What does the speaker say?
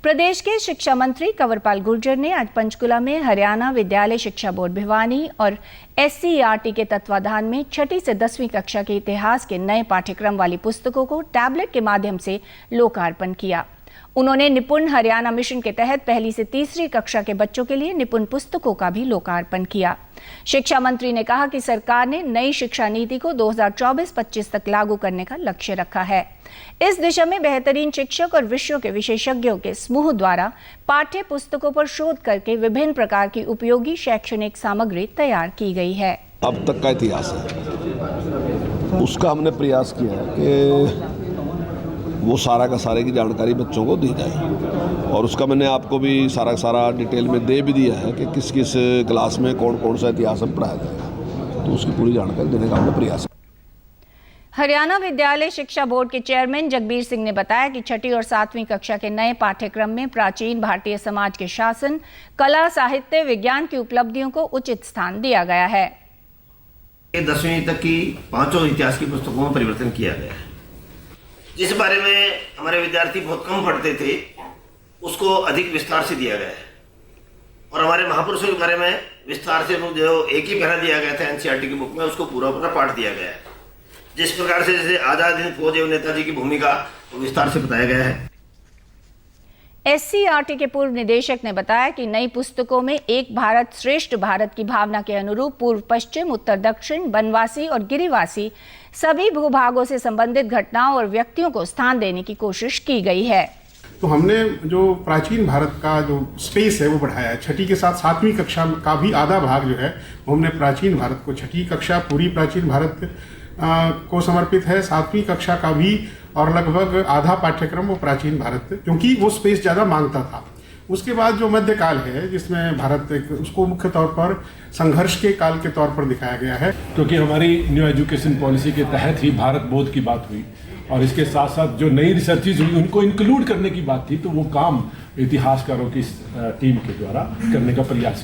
प्रदेश के शिक्षा मंत्री कंवरपाल गुर्जर ने आज पंचकुला में हरियाणा विद्यालय शिक्षा बोर्ड भिवानी और SCERT के तत्वाधान में 6ठी से 10वीं कक्षा के इतिहास के नए पाठ्यक्रम वाली पुस्तकों को टैबलेट के माध्यम से लोकार्पण किया। उन्होंने निपुण हरियाणा मिशन के तहत पहली से तीसरी कक्षा के बच्चों के लिए निपुण पुस्तकों का भी लोकार्पण किया। शिक्षा मंत्री ने कहा कि सरकार ने नई शिक्षा नीति को 2024-25 तक लागू करने का लक्ष्य रखा है। इस दिशा में बेहतरीन शिक्षक और विषयों के विशेषज्ञों के समूह द्वारा पाठ्य पुस्तकों पर शोध करके विभिन्न प्रकार की उपयोगी शैक्षणिक सामग्री तैयार की गई है। अब तक का इतिहास है, उसका हमने प्रयास किया है कि वो सारा का सारे की जानकारी बच्चों को दी जाए और उसका मैंने आपको भी सारा डिटेल में दे भी दिया है कि किस किस क्लास में कौन कौन सा इतिहास हम पढ़ाया जाएगा, तो उसकी पूरी जानकारी देने का हमने प्रयास। हरियाणा विद्यालय शिक्षा बोर्ड के चेयरमैन जगबीर सिंह ने बताया कि 6ठी और 7वीं कक्षा के नए पाठ्यक्रम में प्राचीन भारतीय समाज के शासन, कला, साहित्य, विज्ञान की उपलब्धियों को उचित स्थान दिया गया है। 10वीं तक की 5 इतिहास की पुस्तकों में परिवर्तन किया गया है। जिस बारे में हमारे विद्यार्थी बहुत कम पढ़ते थे उसको अधिक विस्तार से दिया गया है और हमारे महापुरुषों के बारे में विस्तार से जो एक ही पहला दिया गया था NCERT की बुक में, उसको पूरा पाठ दिया गया है। जिस प्रकार से जैसे आजाद हिंद फौज एवं नेताजी की भूमिका विस्तार से बताया गया है। SCERT के पूर्व निदेशक ने बताया कि नई पुस्तकों में एक भारत श्रेष्ठ भारत की भावना के अनुरूप पूर्व पश्चिम, उत्तर दक्षिण, वनवासी और गिरिवासी सभी भूभागों से संबंधित घटनाओं और व्यक्तियों को स्थान देने की कोशिश की गई है। तो हमने जो प्राचीन भारत का जो स्पेस है वो बढ़ाया है। 6ठी के साथ 7वीं कक्षा का भी आधा भाग जो है वो हमने प्राचीन भारत को, 6ठी कक्षा पूरी प्राचीन भारत को समर्पित है, 7वीं कक्षा का भी और लगभग आधा पाठ्यक्रम वो प्राचीन भारत, क्योंकि वो स्पेस ज़्यादा मांगता था। उसके बाद जो मध्यकाल है जिसमें भारत उसको मुख्य तौर पर संघर्ष के काल के तौर पर दिखाया गया है, क्योंकि हमारी न्यू एजुकेशन पॉलिसी के तहत ही भारत बोध की बात हुई और इसके साथ साथ जो नई रिसर्चेज हुई उनको इंक्लूड करने की बात थी, तो वो काम इतिहासकारों की टीम के द्वारा करने का प्रयास